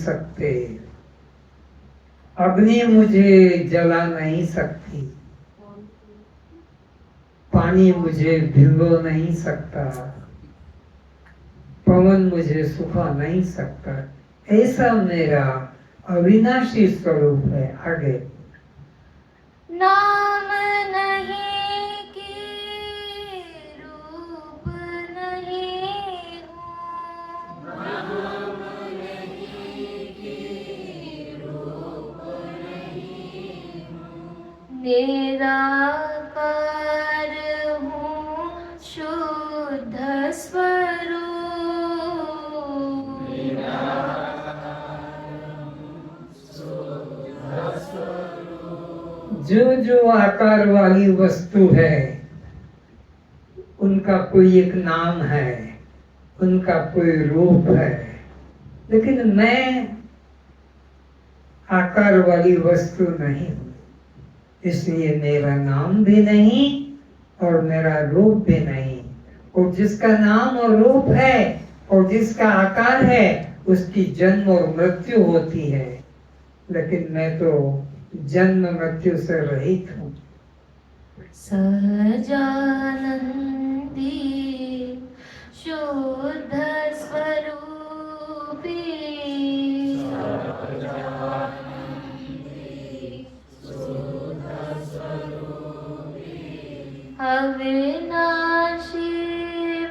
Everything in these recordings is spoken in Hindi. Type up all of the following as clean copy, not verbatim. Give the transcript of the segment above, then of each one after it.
सकते, अग्नि मुझे जला नहीं सकती, पानी मुझे भिगो नहीं सकता, पवन मुझे सुखा नहीं सकता। ऐसा मेरा अविनाशी स्वरूप है। आगे नाम नहीं कि रूप नहीं हूँ, निराकार हूँ शुद्ध स्वरूप। जो जो आकार वाली वस्तु है उनका कोई एक नाम है, उनका कोई रूप है, लेकिन मैं आकार वाली वस्तु नहीं हूँ, इसलिए मेरा नाम भी नहीं और मेरा रूप भी नहीं। और जिसका नाम और रूप है और जिसका आकार है उसकी जन्म और मृत्यु होती है, लेकिन मैं तो जन्म मृत्यु से रहित हूँ। सहजानंदी शुद्ध स्वरूपी, अविनाशी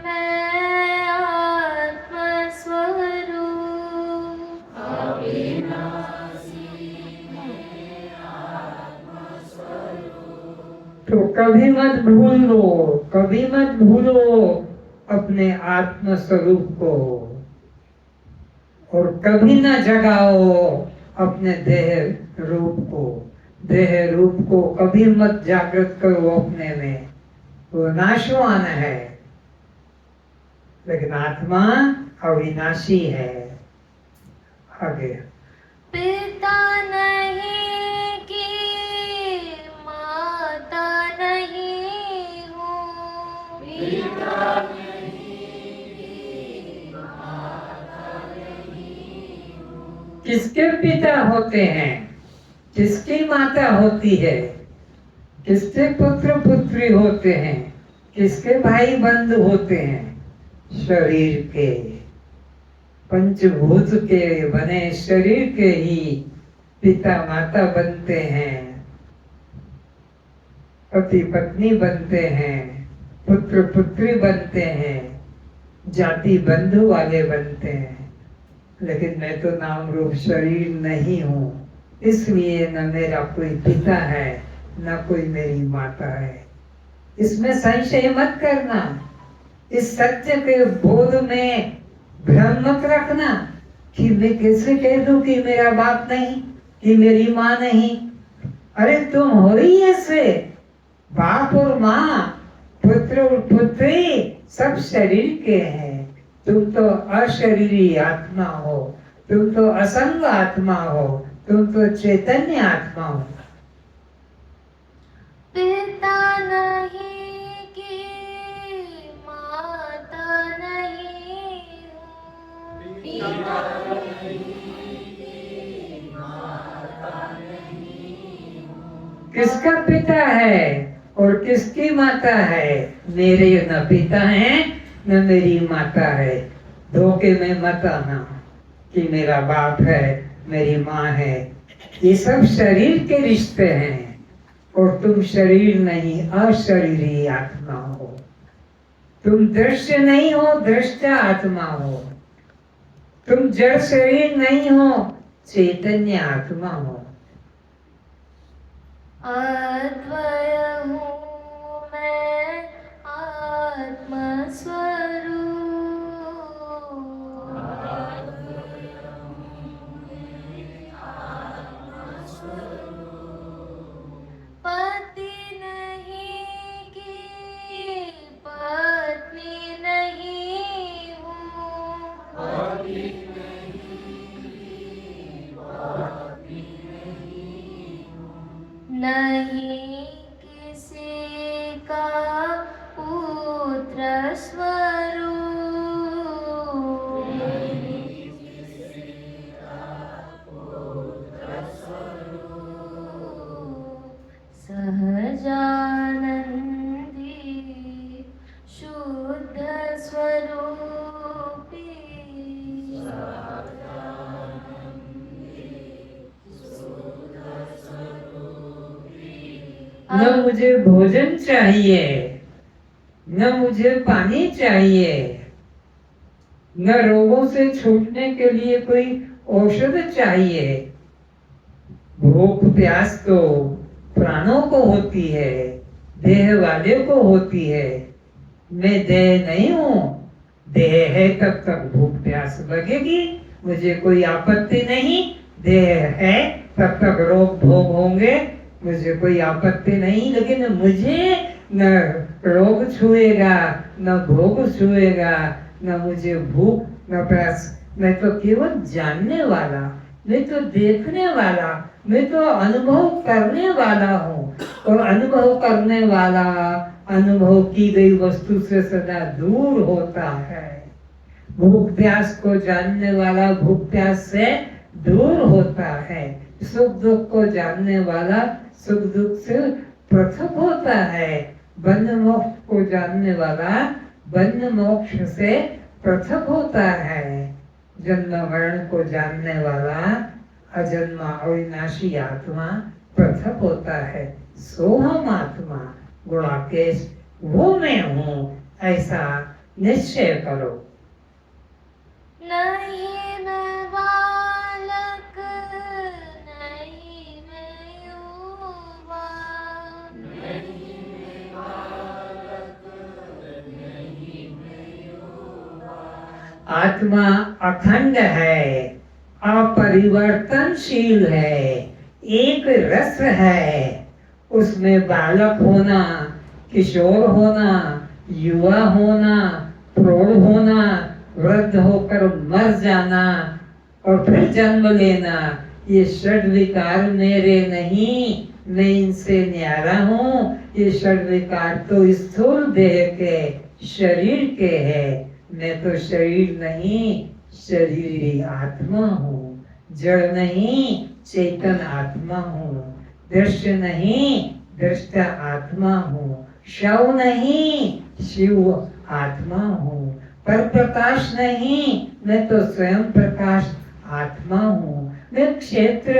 मैं आत्मस्वरूप। तो कभी मत भूलो, कभी मत भूलो अपने आत्म स्वरूप को, और कभी न जगाओ अपने देह रूप को। देह रूप को कभी मत जागृत करो अपने में, वो नाशवान है, लेकिन आत्मा अविनाशी है। आगे पिता नहीं कि माता नहीं हूँ, किसके पिता होते हैं, किसकी माता होती है, किसके पुत्र पुत्री होते हैं, किसके भाई बंधु होते हैं? शरीर के, पंचभूत के बने शरीर के ही पिता माता बनते हैं, पति पत्नी बनते हैं, पुत्र पुत्री बनते हैं, जाति बंधु वाले बनते हैं। लेकिन मैं तो नाम रूप शरीर नहीं हूँ, इसलिए न मेरा कोई पिता है न कोई मेरी माता है। इसमें संशय मत करना, इस सत्य के बोध में भ्रम मत रखना कि मैं कैसे कह दूं कि मेरा बाप नहीं, कि मेरी माँ नहीं। अरे तुम हो ही ऐसे, बाप और माँ, पुत्र और पुत्री सब शरीर के हैं। तुम तो अशरीरी आत्मा हो, तुम तो असंग आत्मा हो, तुम तो चैतन्य आत्मा हो। पिता नहीं कि माता नहीं हूँ। किसका पिता है और किसकी माता है? मेरे न पिता है न मेरी माता है। धोखे में मत आना कि मेरा बाप है, मेरी माँ है। ये सब शरीर के रिश्ते हैं और तुम शरीर नहीं, अशरीरी आत्मा हो। तुम दृश्य नहीं हो, दृष्टा आत्मा हो। तुम जड़ शरीर नहीं हो, चैतन्य आत्मा हो। अद्वय हूँ मैं आत्म स्वरूप, पति नहीं कि पत्नी नहीं हूँ, नहीं किसी का स्वरूप सहजानंदी शुद्ध स्वरूपी न मुझे भोजन चाहिए, न मुझे पानी चाहिए, न रोगों से छूटने के लिए कोई औषध चाहिए। भूख प्यास तो प्राणों को होती है, देह वाले को होती है। मैं देह नहीं हूँ, देह है तब तक भूख प्यास लगेगी, मुझे कोई आपत्ति नहीं। देह है तब तक रोग भोग होंगे, मुझे कोई आपत्ति नहीं। लेकिन मुझे न रोग छुएगा, न भोग छुएगा, न मुझे भूख न प्यास। मैं तो केवल जानने वाला, मैं तो देखने वाला, मैं तो अनुभव करने वाला हूँ। और अनुभव करने वाला अनुभव की गई वस्तु से सदा दूर होता है। भूख प्यास को जानने वाला भूख प्यास से दूर होता है। सुख दुख को जानने वाला सुख दुख से पृथक होता है। बंध मोक्ष को जानने वाला बंध मोक्ष से पृथक होता है। जन्म मरण को जानने वाला अजन्मा अविनाशी आत्मा पृथक होता है। सोहम आत्मा गुणाकेश वो मैं हूँ, ऐसा निश्चय करो। नहीं मैं बालक, नहीं मैं युवा, आत्मा अखंड है, अपरिवर्तनशील है, एक रस है। उसमें बालक होना, किशोर होना, युवा होना, प्रौढ़ होना, वृद्ध होकर मर जाना और फिर जन्म लेना, ये षड विकार मेरे नहीं, मैं इनसे न्यारा हूँ। ये षड विकार तो स्थूल देह के शरीर के है। मैं तो शरीर नहीं, शरीर आत्मा हूँ। जड़ नहीं, चेतन आत्मा हूँ। दृश्य नहीं, दृष्टा आत्मा हूँ। शव नहीं, शिव आत्मा हूँ। पर प्रकाश नहीं, मैं तो स्वयं प्रकाश आत्मा हूँ। मैं क्षेत्र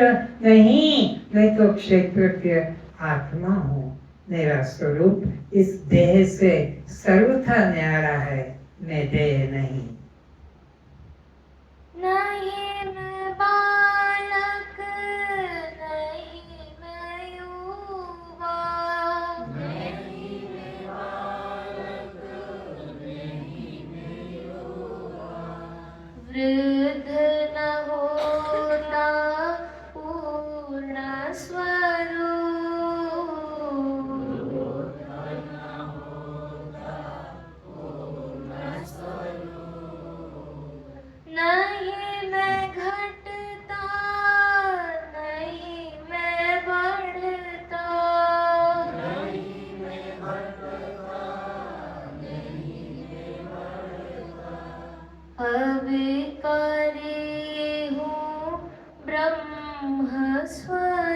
नहीं, मैं तो क्षेत्र के आत्मा हूँ। मेरा स्वरूप इस देह से सर्वथा न्यारा है, मैं देह नहीं। नहीं मैं बालक, नहीं मैं युवा, वृद्ध न होता पूर्ण स्वरूप, नहीं मैं घटता, नहीं मैं बढ़ता, अविकारी हूँ ब्रह्म स्वरूप,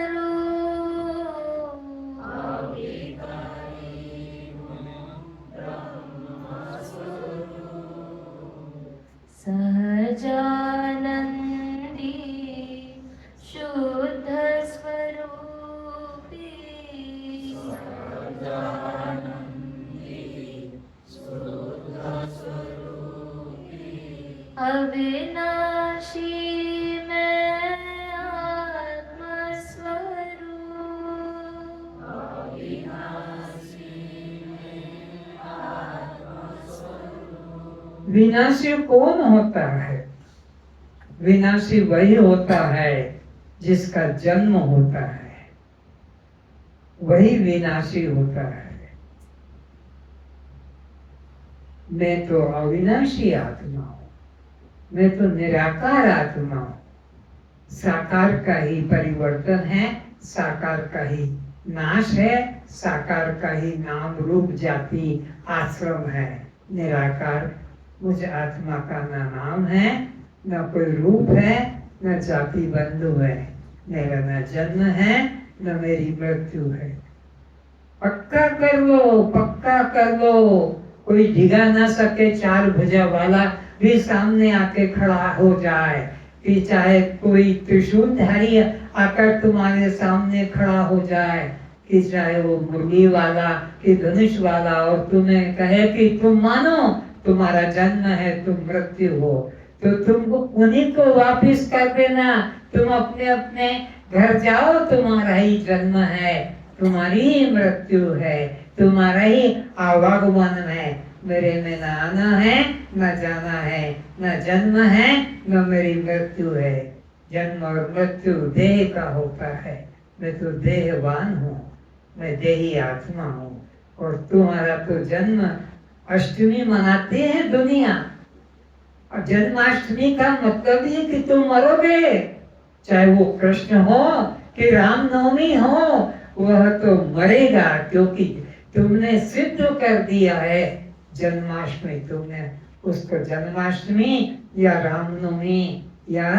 सहजानंदी शुद्ध स्वरूपी, अविनाशी मैं आत्मस्वरूप। विनाशी कौन होता है? विनाशी वही होता है जिसका जन्म होता है, वही विनाशी होता है। मैं तो अविनाशी आत्मा हूँ, मैं तो निराकार आत्मा हूँ। साकार का ही परिवर्तन है, साकार का ही नाश है, साकार का ही नाम रूप जाति आश्रम है। निराकार मुझ आत्मा का न नाम है, न कोई रूप है, न जाति बंधु है, मेरा न जन्म है, न मेरी मृत्यु है। पक्का कर लो, पक्का कर लो। कोई डिगा ना सके, चार भुजा वाला भी सामने आके खड़ा हो जाए, कि चाहे कोई त्रिशूलधारी आकर तुम्हारे सामने खड़ा हो जाए, कि चाहे वो मुरली वाला कि धनुष वाला, और तुम्हें कहे कि तुम मानो तुम्हारा जन्म है, तुम मृत्यु हो, तो तुमको उन्हीं को वापिस कर देना। तुम अपने अपने घर जाओ, तुम्हारा ही जन्म है, तुम्हारी ही मृत्यु है, तुम्हारा ही आवागमन है। मेरे में न आना है, न जाना है, न जन्म है, न मेरी मृत्यु है। जन्म और मृत्यु देह का होता है। मैं तो देहवान हूँ, मैं देही आत्मा हूँ। और तुम्हारा तो जन्म अष्टमी मनाते हैं दुनिया, और जन्माष्टमी का मतलब ही कि तुम मरोगे, चाहे वो कृष्ण हो कि रामनवमी हो, वह तो मरेगा, क्योंकि तुमने सिद्ध कर दिया है जन्माष्टमी। तुमने उसको जन्माष्टमी या रामनवमी या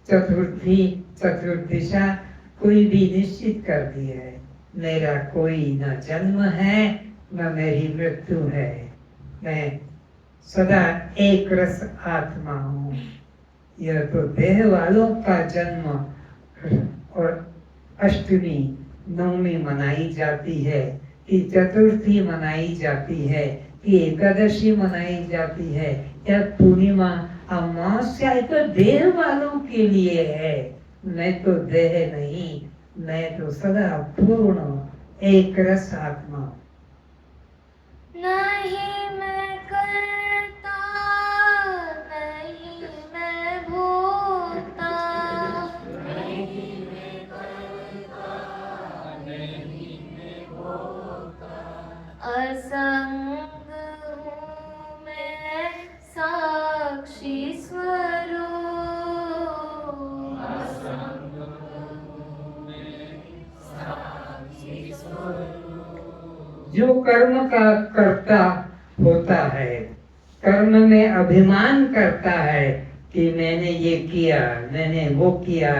चतुर्थी, चतुर्दिशा कोई भी निश्चित कर दिया है। मेरा कोई न जन्म है, न मेरी मृत्यु है। मैं सदा एक रस आत्मा हूँ। यह तो देह वालों का जन्म और अष्टमी नवमी मनाई जाती है, कि चतुर्थी मनाई जाती है, कि एकादशी मनाई जाती है, या पूर्णिमा अमावस्या, तो देह वालों के लिए है। मैं तो देह नहीं, मैं तो सदा पूर्ण एक रस आत्मा। नहीं मैं करता, नहीं मैं भोगता, नहीं मैं करता, नहीं मैं भोगता, असंग हूँ मैं साक्षी स्वरूप, असंग हूँ मैं साक्षी स्वरूप। जो कर्म का कर्ता होता है, कर्म में अभिमान करता है कि मैंने ये किया, मैंने वो किया,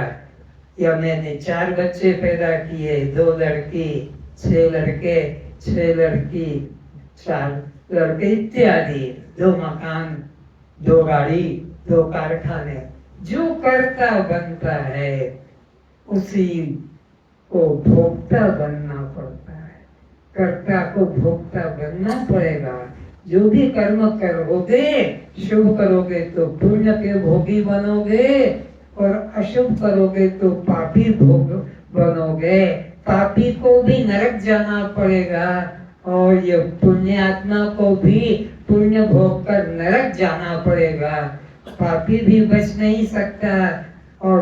या मैंने 4 बच्चे पैदा किए, 2 लड़की, 6 लड़के, 6 लड़की, 4 लड़के इत्यादि, 2 मकान, 2 गाड़ी, 2 कारखाने। जो कर्ता बनता है उसी को भोक्ता बनना पड़ता है। कर्ता को भोक्ता बनना पड़ेगा। जो भी कर्म करोगे, शुभ करोगे तो पुण्य के भोगी बनोगे, और अशुभ करोगे तो पापी भोग बनोगे। पापी को भी नरक जाना पड़ेगा, और ये पुण्य आत्मा को भी पुण्य भोग कर नरक जाना पड़ेगा। पापी भी बच नहीं सकता, और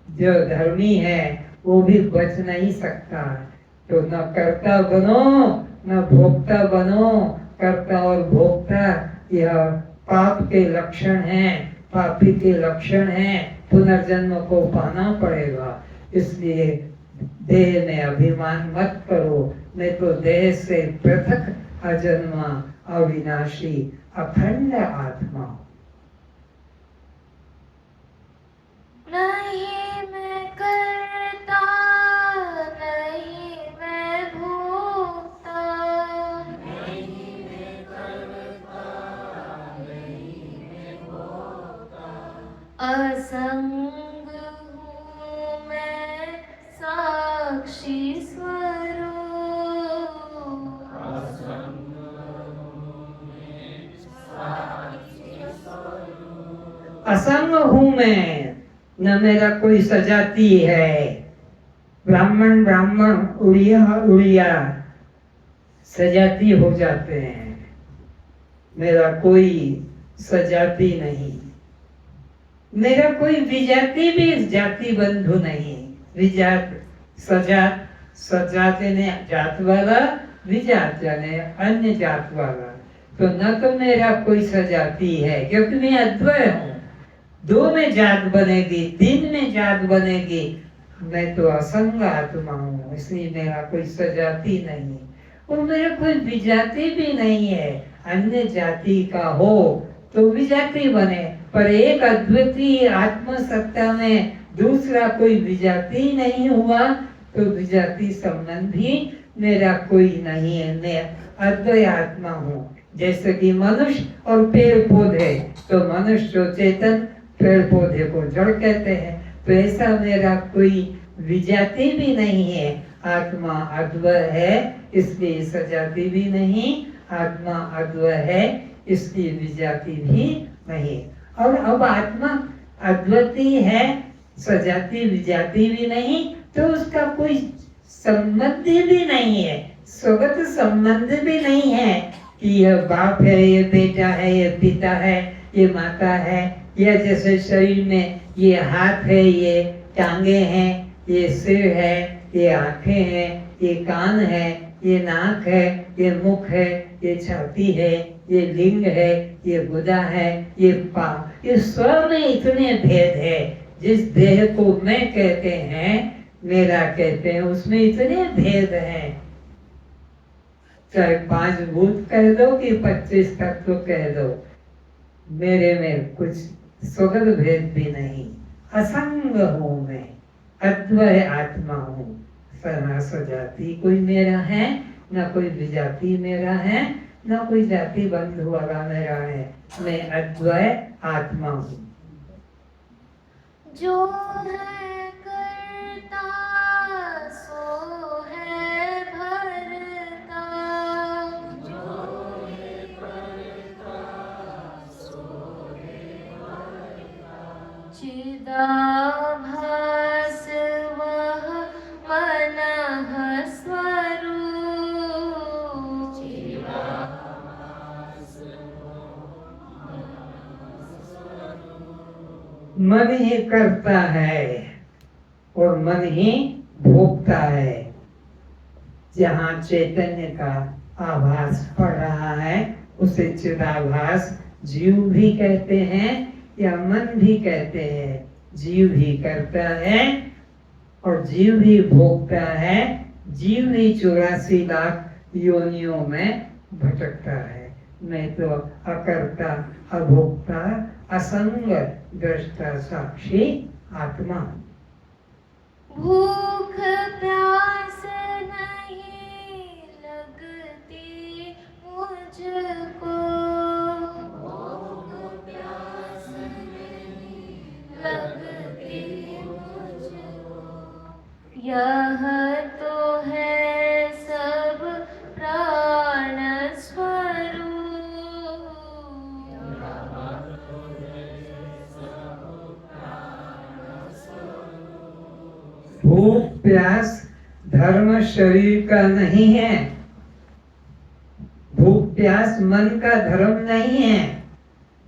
जो धर्मी है वो भी बच नहीं सकता। तो न कर्ता बनो, न भोक्ता बनो। कर्ता और भोक्ता यह पाप के लक्षण हैं, पापी के लक्षण हैं। पुनर्जन्म को पाना पड़ेगा। इसलिए देह में अभिमान मत करो। मैं तो देह से पृथक अजन्मा, अविनाशी, अखंड आत्मा हूँ। नहीं मैं करता, नहीं मैं भोगता, नहीं मैं करता, नहीं मैं भोगता, असंग हूँ मैं साक्षी स्वरूप, असंग हूँ मैं साक्षी स्वरूप। असंग हूँ मैं, न मेरा कोई सजाती है। ब्राह्मण ब्राह्मण, उड़िया उड़िया सजाती हो जाते हैं। मेरा कोई सजाती नहीं। मेरा कोई विजाति भी जाति बंधु नहीं। विजात सजात, सजात ने जात वाला, विजात यानी अन्य जात वाला। तो न तो मेरा कोई सजाती है, क्योंकि मैं अद्वय हूँ। 2 में जात बनेगी, 3 में जात बनेगी। मैं तो असंग आत्मा हूँ, इसलिए मेरा कोई सजाती नहीं, और मेरा कोई विजाति भी नहीं है। अन्य जाति का हो तो विजाति बने, पर एक अद्वितीय आत्म सत्ता में दूसरा कोई विजाति नहीं हुआ तो विजाति संबंधी मेरा कोई नहीं है। मैं अद्वैय आत्मा हूँ। जैसे कि मनुष्य और पेड़ पौधे, तो मनुष्य जो चेतन, पेड़ पौधे को जड़ कहते हैं, तो ऐसा मेरा कोई विजाति भी नहीं है। आत्मा अद्वय है इसलिए सजाति भी नहीं, आत्मा अद्वय है इसलिए विजाति भी नहीं। और अब आत्मा अद्वितीय है, सजाति विजाति भी नहीं, तो उसका कोई संबंध भी नहीं है, स्वगत संबंध भी नहीं है कि यह बाप है, ये बेटा है, ये पिता है, ये माता है, या जैसे शरीर में ये हाथ है, ये टांगे हैं, ये सिर है, ये आंखें हैं, ये कान है, ये नाक है, ये मुख है, ये छाती है, ये लिंग है, ये गुदा है, ये पाँव, ये स्वर में इतने भेद है। जिस देह को मैं कहते हैं, मेरा कहते हैं, उसमें इतने भेद हैं। चाहे 5 भूत कह दो कि 25 तत्व कह दो, मेरे में कुछ स्वगत भेद भी नहीं। असंग हूँ मैं, अद्वय आत्मा हूँ। सजाति कोई मेरा है, न कोई विजाति मेरा है, न कोई जाति बंधु वाला मेरा है। मैं अद्वय आत्मा हूँ। जो है करता सो है भरता, जो है करता सो है भरता, चिदाभास वह मनः स्वरूप, मन ही करता है और मन ही भोगता है। जहाँ चैतन्य का आभास पड़ रहा है उसे चिदाभास जीव भी कहते हैं या मन भी कहते हैं। जीव ही करता है और जीव ही भोगता है। जीव ही 84 लाख योनियों में भटकता है। मैं तो अकर्ता, अभोक्ता, असंग, दृष्टा, साक्षी आत्मा। भूख प्यास नहीं लगती मुझको, भूख प्यास नहीं लगती मुझको, यह तो है सब प्राण स्वरूप। भूख प्यास धर्म शरीर का नहीं है। भूख प्यास मन का धर्म नहीं है।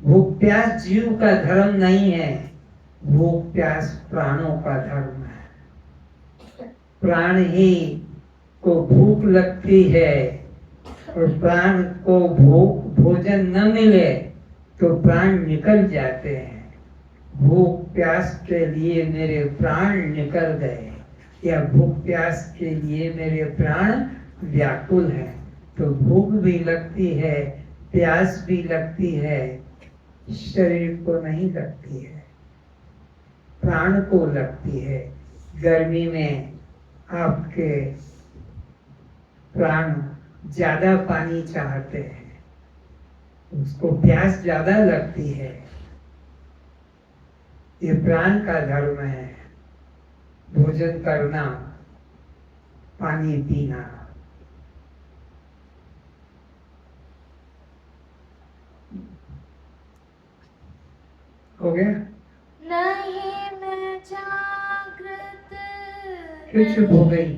भूख प्यास जीव का धर्म नहीं है। भूख प्यास प्राणों का धर्म है। प्राण ही को भूख लगती है और प्राण को भोजन न मिले तो प्राण निकल जाते हैं। भूख प्यास के लिए मेरे प्राण निकल गए या भूख प्यास के लिए मेरे प्राण व्याकुल हैं, तो भूख भी लगती है, प्यास भी लगती है, शरीर को नहीं लगती है, प्राण को लगती है। गर्मी में आपके प्राण ज्यादा पानी चाहते हैं, उसको प्यास ज्यादा लगती है। ये प्राण का धर्म है, भोजन करना, पानी पीना। हो गया? नहीं मैं जागृत, क्यों चुप हो गई?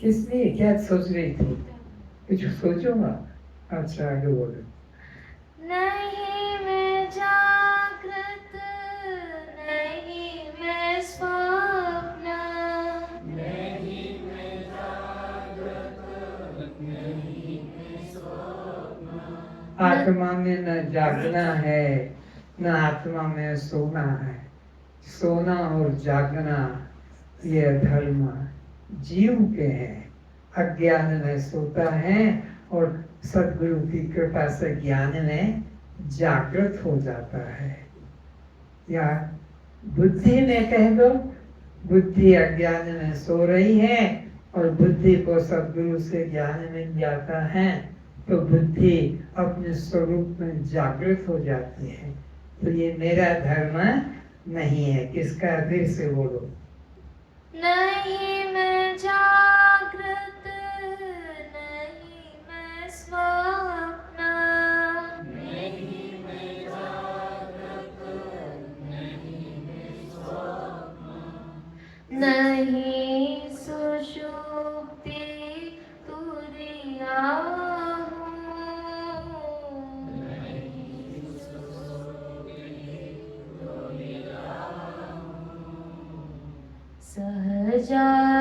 किसने क्या सोच रही थी? कुछ सोचूंगा। अच्छा आगे बोलो। नहीं मैं जागृत, नहीं मैं स्वप्न, नहीं मैं जागृत, नहीं मैं स्वप्न। आत्मा में न जागना है न आत्मा में सोना है। सोना और जागना ये धर्म जीव के हैं। अज्ञान में सोता है और सदगुरु की कृपा से ज्ञान में जागृत हो जाता है। या बुद्धि में कह दो, बुद्धि अज्ञान में सो रही है और बुद्धि को सदगुरु से ज्ञान मिल जाता है तो बुद्धि अपने स्वरूप में जागृत हो जाती है। तो ये मेरा धर्म नहीं है। किसका? फिर से बोलो। नहीं मैं जागृत, नहीं मैं स्वप्न, नहीं मैं जागृत, नहीं मैं स्वप्न, नहीं सुषुप्ति तुरिया हूँ, नहीं सुषुप्ति तुरिया हूँ, सहजानंदी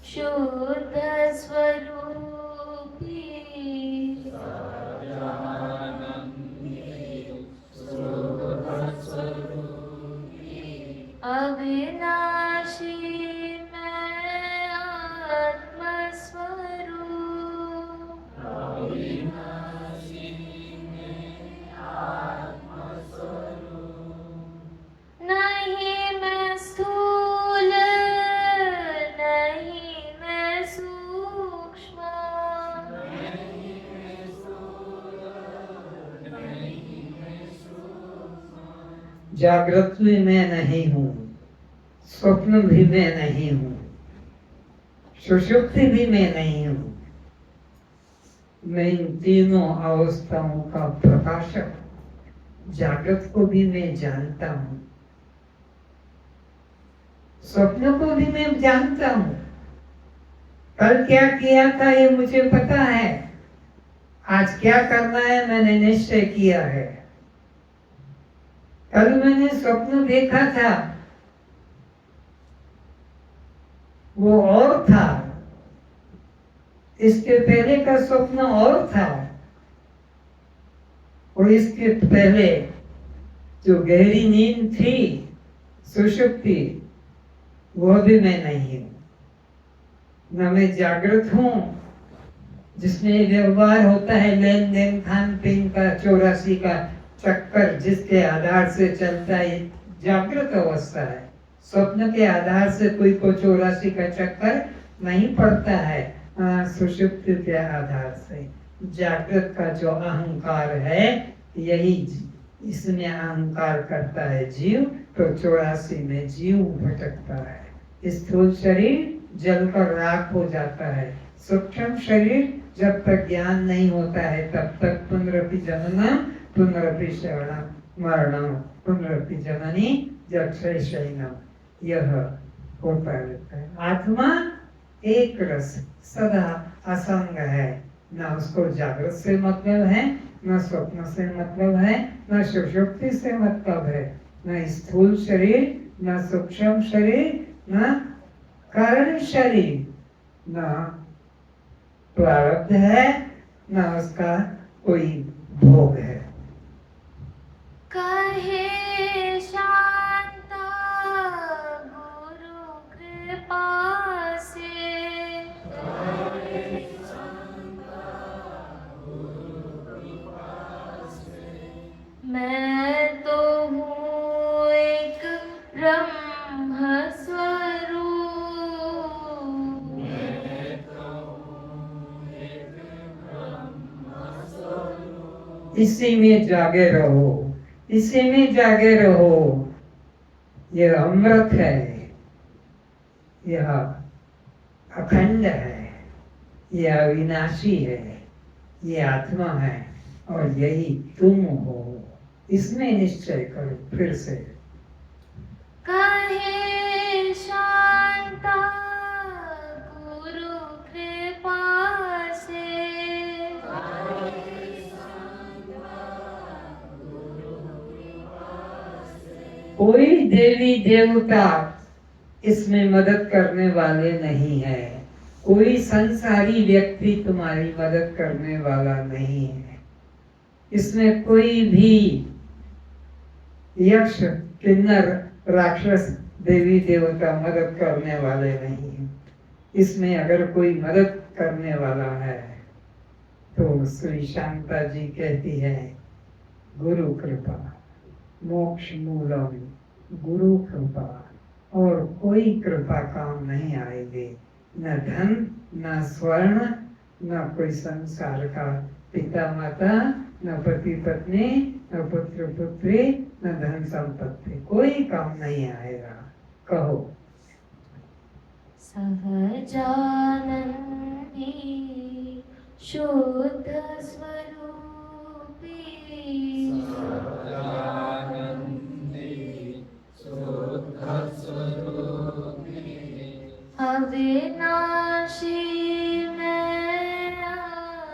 शुद्ध स्वरूपी, अविनाशी मैं आत्मस्वरूप, अविनाशी मैं आत्मस्वरूप, नहीं मैं स्थूल, नहीं मैं सूक्ष्म, नहीं मैं स्थूल, नहीं मैं सूक्ष्म, जागृत भी मैं नहीं हूँ, स्वप्न भी मैं नहीं हूँ, सुषुप्ति भी मैं नहीं हूँ। मैं इन तीनों अवस्थाओं का प्रकाशक, जागृत को भी मैं जानता हूँ, स्वप्न को भी मैं जानता हूँ। कल क्या किया था ये मुझे पता है, आज क्या करना है मैंने निश्चय किया है। कल मैंने स्वप्न देखा था, वो और था, इसके पहले का स्वप्न और था, और इसके पहले जो गहरी नींद थी, सुषुप्ति, वह भी मैं नहीं हूं। न मैं जागृत हूं जिसमें व्यवहार होता है, लेन देन, खान पीन का 84 का चक्कर जिसके आधार से चलता है, जागृत अवस्था है। स्वप्न के आधार से कोई को 84 का चक्कर नहीं पड़ता है, सुषुप्ति के आधार से। जागृत का जो अहंकार है, यही इसमें अहंकार करता है जीव, तो 84 में जीव भटकता है। स्थूल शरीर जलकर राख हो जाता है। सूक्ष्म शरीर जब तक ज्ञान नहीं होता है तब तक पुनरपि जननम पुनरपि शरणम मरणम पुनरपि जननी जक्षय शयनम, यह होता रहता है। आत्मा एक रस सदा असंग है, न उसको जागृत से मतलब है, न स्वप्न से मतलब है, न सुषुप्ति से मतलब है, न स्थूल शरीर, न सूक्ष्म शरीर, न कारण शरीर, न प्रारब्ध है, न उसका कोई भोग है। कहे शांता गुरु कृपा से, मैं तो हूँ एक ब्रह्म स्वरूप, मैं तो हूँ एक ब्रह्म स्वरूप, इसी में जागे रहो, इसी में जागे रहो। यह अमृत है, यह अखंड है, यह अविनाशी है, यह आत्मा है और यही तुम हो। इसमें निश्चय करो। फिर से कहे शांता गुरु कृपा से, कोई देवी देवता इसमें मदद करने वाले नहीं है, कोई संसारी व्यक्ति तुम्हारी मदद करने वाला नहीं है। इसमें कोई भी यक्ष, किन्नर, राक्षस, देवी देवता मदद करने वाले नहीं है। इसमें अगर कोई मदद करने वाला है तो श्री शांता जी कहती है गुरु कृपा मोक्ष मूलम, गुरु कृपा, और कोई कृपा काम नहीं आएगी, न धन न स्वर्ण न कोई संसार का पिता माता न पति पत्नी न पुत्र पुत्री न धन संपत्ति, कोई काम नहीं आएगा। कहो सहजानंदी शुद्ध स्वरूपी, अविनाशी मैं आत्मस्वरूप,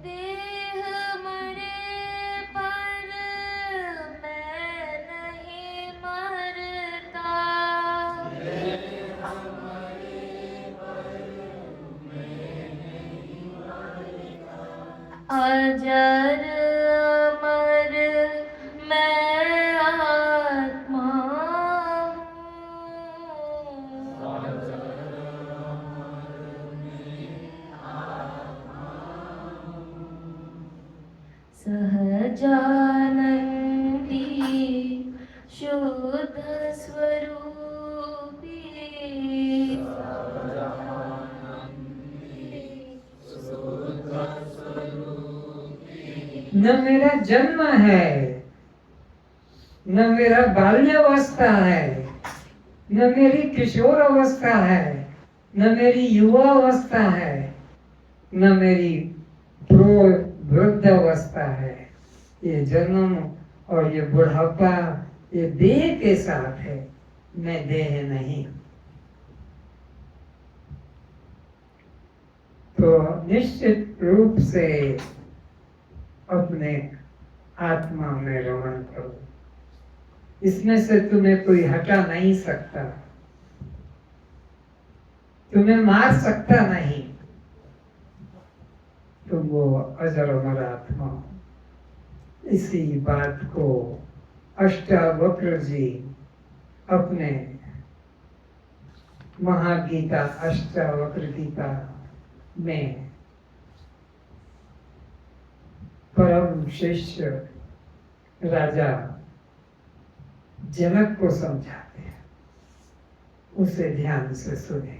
देह मरे पर मैं नहीं मरता, अजर अमर मैं आत्मा सहजानंदी शुद्ध स्वरूपी, न मेरा जन्म है, न मेरा बाल्यावस्था है, न मेरी किशोर अवस्था है, न मेरी युवा अवस्था है, न मेरी वृद्ध अवस्था है। ये जन्म और ये बुढ़ापा ये देह के साथ है, मैं देह नहीं। तो निश्चित रूप से अपने आत्मा में रमण करो, इसमें से तुम्हें कोई हटा नहीं सकता, तुम्हें मार सकता नहीं, तुम वो अजर अमर आत्मा हो। इसी बात को अष्टावक्र जी अपने महागीता अष्टावक्र गीता में परम शिष्य राजा जनक को समझाते हैं, उसे ध्यान से सुने।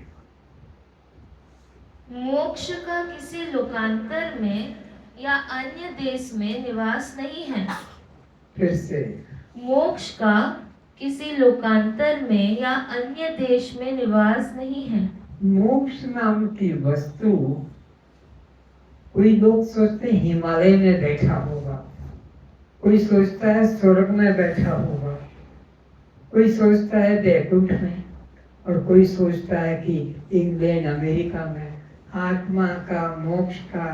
मोक्ष का किसी लोकांतर में या अन्य देश में निवास नहीं है। फिर से मोक्ष का किसी लोकांतर में या अन्य देश में निवास नहीं है। मोक्ष नाम की वस्तु कोई लोग सोचते हैं हिमालय में बैठा होगा, कोई सोचता है स्वर्ग में बैठा होगा, कोई सोचता है बैकुंठ में, और कोई सोचता है कि इंग्लैंड अमेरिका में। आत्मा का मोक्ष का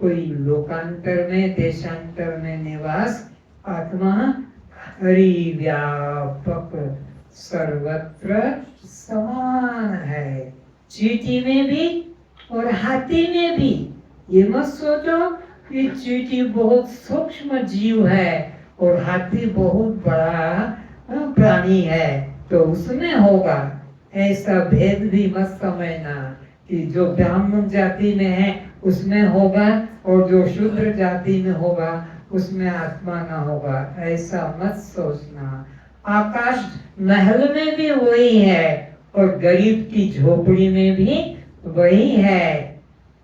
कोई लोकांतर में देशांतर में निवास, आत्मा हरि व्यापक सर्वत्र समान है, चींटी में भी और हाथी में भी। ये मत सोचो कि चींटी बहुत सूक्ष्म जीव है और हाथी बहुत बड़ा प्राणी है तो उसमें होगा, ऐसा भेद भी मत समझना कि जो ब्राह्मण जाति में है उसमें होगा और जो शूद्र जाति में होगा उसमें आत्मा ना होगा, ऐसा मत सोचना। आकाश महल में भी वही है और गरीब की झोपड़ी में भी वही है।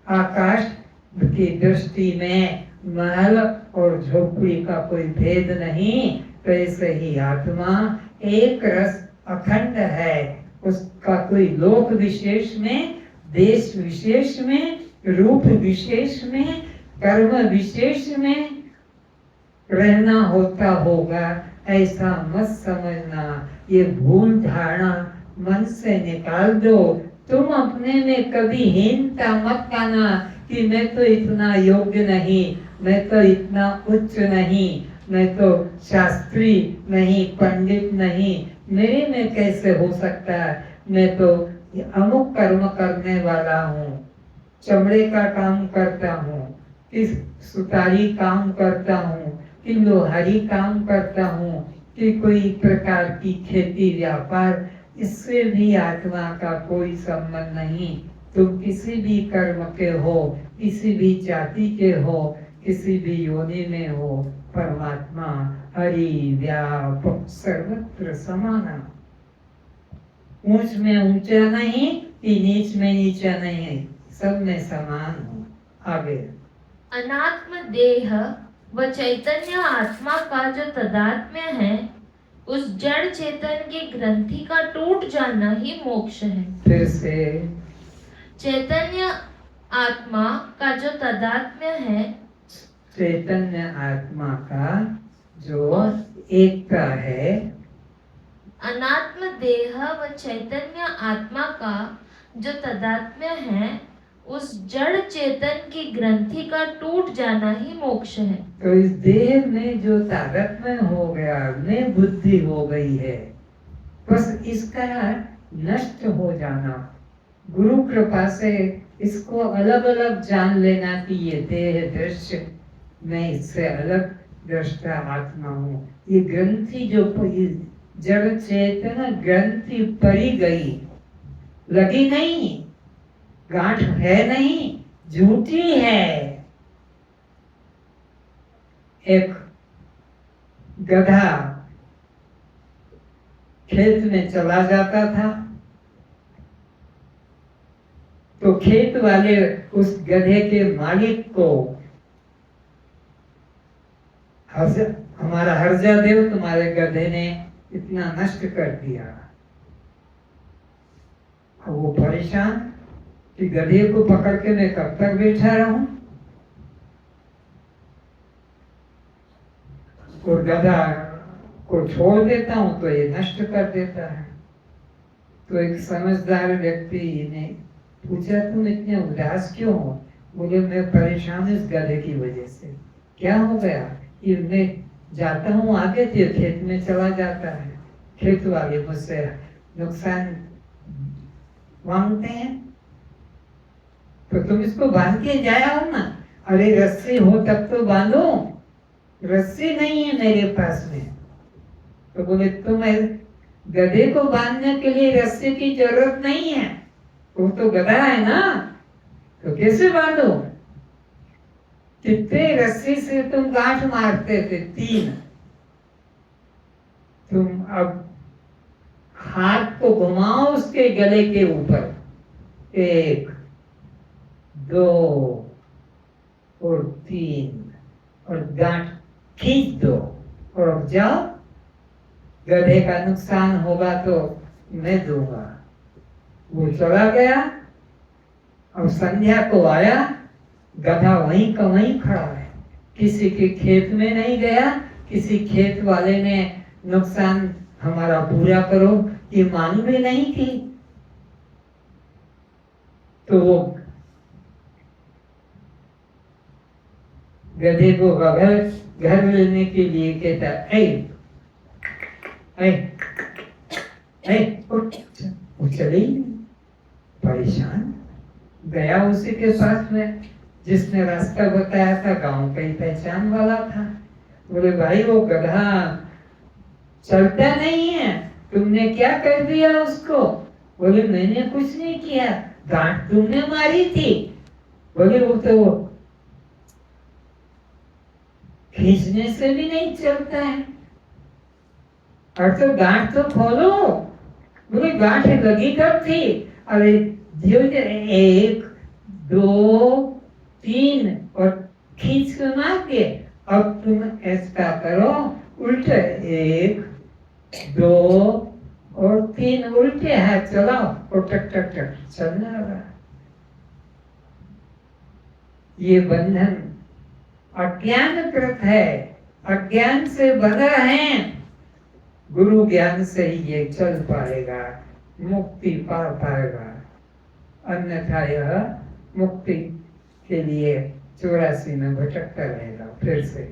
आकाश की दृष्टि में महल और झोपड़ी का कोई भेद नहीं, तो ऐसे ही आत्मा एक रस अखंड है, उसका कोई लोक विशेष में, देश विशेष में, रूप विशेष में, कर्म विशेष में रहना होता होगा, ऐसा मत समझना। ये भूल धारणा मन से निकाल दो। तुम अपने में कभी हीनता मत पाना कि मैं तो इतना योग्य नहीं, मैं तो इतना उच्च नहीं, मैं तो शास्त्री नहीं, पंडित नहीं, मेरे में कैसे हो सकता है, मैं तो अमुक कर्म करने वाला हूँ, चमड़े का काम करता हूँ, कि सुतारी काम करता हूँ, कि लोहारी काम करता हूँ, कि कोई प्रकार की खेती व्यापार, इससे भी आत्मा का कोई संबंध नहीं। तुम किसी भी कर्म के हो, किसी भी जाति के हो, किसी भी योनि में हो, परमात्मा हरि व्यापक सर्वत्र समान। ऊंच में ऊंचा नहीं कि नीच में नीचा नहीं, सब में समान हो। आगे अनात्म देह व चैतन्य आत्मा का जो तदात्म्य है, उस जड़ चेतन की ग्रंथि का टूट जाना ही मोक्ष है। फिर से चैतन्य आत्मा का जो तदात्म्य है, चैतन्य आत्मा का जो और एकता है, अनात्म देह व चैतन्य आत्मा का जो तदात्म्य है, उस जड़ चेतन की ग्रंथि का टूट जाना ही मोक्ष है। तो इस देह में जो तादात्म्य हो गया, में बुद्धि हो गई है, बस इसका नष्ट हो जाना, गुरु कृपा से इसको अलग अलग जान लेना कि ये देह दृश्य, मैं इससे अलग दृष्टा आत्मा हूँ। ये ग्रंथि जो जड़ चेतन ग्रंथि पड़ी गई, लगी नहीं, गांठ है नहीं, झूठी है। एक गधा खेत में चला जाता था, तो खेत वाले उस गधे के मालिक को, हमारा हर्जा देव, तुम्हारे गधे ने इतना नष्ट कर दिया। अब वो परेशान कि गधे को पकड़ के मैं कब तक बैठा रहूं, और गधा को छोड़ देता हूं तो ये नष्ट कर देता है। तो एक समझदार व्यक्ति ने पूछा, तुम इतने उदास क्यों हो? बोले, मैं परेशान इस गधे की वजह से। क्या हो गया? कि मैं जाता हूँ आगे, तो खेत में चला जाता है, खेत वाले मुझसे नुकसान मांगते हैं, तो तुम इसको बांध के जाया हो ना। अरे रस्सी हो तब तो बांधो, रस्सी नहीं है मेरे पास में। तो बोले, तुम्हें गधे को बांधने के लिए रस्सी की जरूरत नहीं है, वो तो गधा है ना, तो कैसे बांधो? कितने रस्सी से तुम गांठ मारते थे? 3। तुम अब हाथ को घुमाओ उसके गले के ऊपर, 1 2 और 3, और गांठ खींच दो, और अब जाओ, गधे का नुकसान होगा तो मैं दूंगा। वो चला गया। अब संध्या को आया, गधा वहीं का वहीं खड़ा है, किसी के खेत में नहीं गया, किसी खेत वाले ने नुकसान हमारा पूरा करो ये मांग भी नहीं की। तो वो गधे को घर लेने के लिए कहता, वो चले ही नहीं, परेशान। गया उसी के पास में जिसने रास्ता बताया था, गांव का ही पहचान वाला था। बोले, भाई वो गधा चलता नहीं है, तुमने क्या कर दिया उसको? बोले, मैंने कुछ नहीं किया, गांठ तुमने मारी थी। बोले, वो तो खींचने से भी नहीं चलता है, और तो गांठ तो खोलो। बोले, गांठ लगी कब थी? अरे 1 2 3 और खींच के मार के। अब तुम ऐसा करो, उल्टे 1 2 और 3 उल्टे हाथ चलाओ, और टक टक टक चलना रहा। ये बंधन अज्ञानकृत है, अज्ञान से बंधा है। गुरु ज्ञान से ही ये चल पाएगा, मुक्ति पा पाएगा, अन्यथा यह मुक्ति के लिए 84 में भटकता रहेगा। फिर से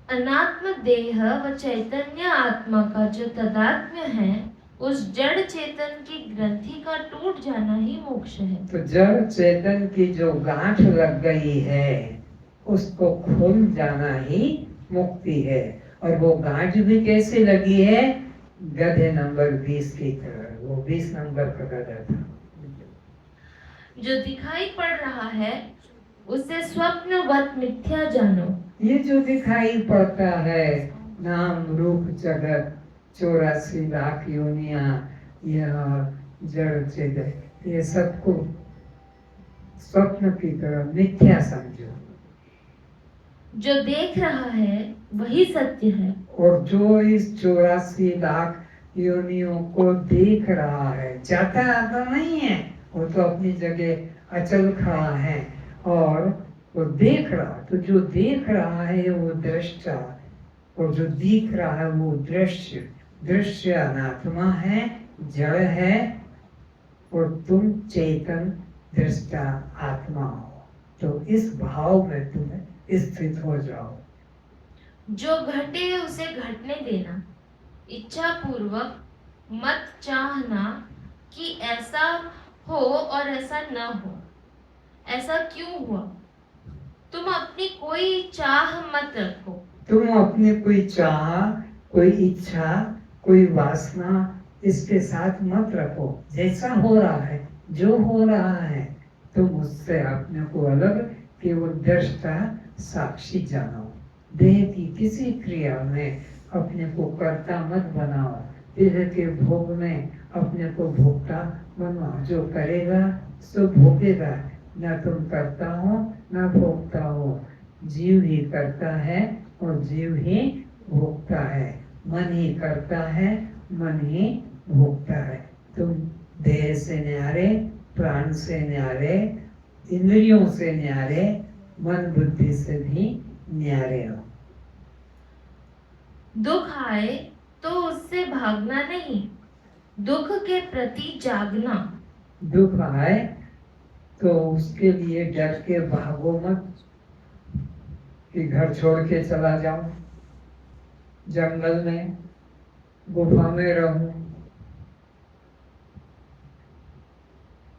अनात्म देह व चैतन्य आत्मा का जो तदात्म्य है, उस जड़ चेतन की ग्रंथि का टूट जाना ही मोक्ष है। तो जड़ चेतन की जो गांठ लग गई है उसको खुल जाना ही मुक्ति है। और वो गांठ भी कैसे लगी है? गधे नंबर 20 की तरह। वो 20 नंबर का गधा था। जो दिखाई पड़ रहा है उसे स्वप्नवत मिथ्या जानो। ये जो दिखाई पड़ता है नाम रूप जगत 84 लाख योनिया, यह जड़ चेतन, ये सबको स्वप्न की तरह मिथ्या समझो। जो देख रहा है वही सत्य है। और जो इस 84 लाख योनियों को देख रहा है, जाता आता नहीं है, वो तो अपनी जगह अचल खड़ा है और वो देख रहा। तो जो देख रहा है वो दृष्टा, और जो दिख रहा है वो दृश्य। दृश्य अनात्मा है, जड़ है, और तुम चेतन दृष्टा आत्मा हो। तो इस भाव में तुम स्थित हो जाओ। जो घटे उसे घटने देना, इच्छा पूर्वक मत चाहना कि ऐसा हो और ऐसा न हो। ऐसा क्यों हुआ? तुम अपनी कोई चाह मत रखो। तुम अपनी कोई चाह, कोई इच्छा, कोई वासना इसके साथ मत रखो। जैसा हो रहा है, जो हो रहा है, तुम उससे अपने को अलग केवल दृष्टा साक्षी जानो। देह की किसी क्रिया में अपने को कर्ता मत बनाओ। देह के भोग में अपने को भोक्ता बनाओ। जो करेगा सो भोगेगा। न तुम करता हो न भोगता हो। जीव ही करता है और जीव ही भोगता है। मन ही करता है, मन ही भोगता है। तुम देह से न्यारे, प्राण से न्यारे, इंद्रियों से न्यारे, मन बुद्धि से भी न्यारे हो। दुख आए तो उससे भागना नहीं, दुख के प्रति जागना। दुख आए तो उसके लिए डर के भागो मत कि घर छोड़ के चला जाऊं, जंगल में गुफा में रहूं,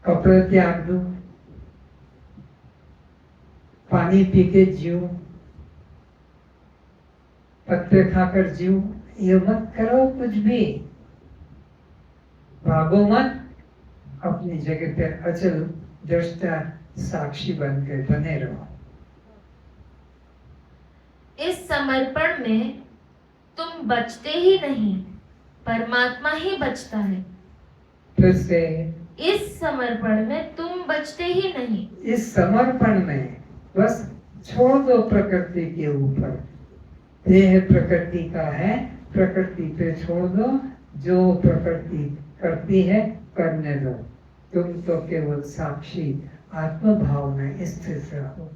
कपड़े त्याग दूं, पानी पी के जीऊं, पत्ते खाकर जीऊं। ये मत करो कुछ भी। भागो मत, अपनी जगह पे अचल दृष्टा साक्षी बन के बने रहो। इस समर्पण में तुम बचते ही नहीं, परमात्मा ही बचता है। फिर से, इस समर्पण में तुम बचते ही नहीं। इस समर्पण में बस छोड़ दो प्रकृति के ऊपर। देह प्रकृति का है, प्रकृति पे छोड़ दो। जो प्रकृति करती है करने दो। तुम तो केवल साक्षी आत्म भाव में स्थित रहो।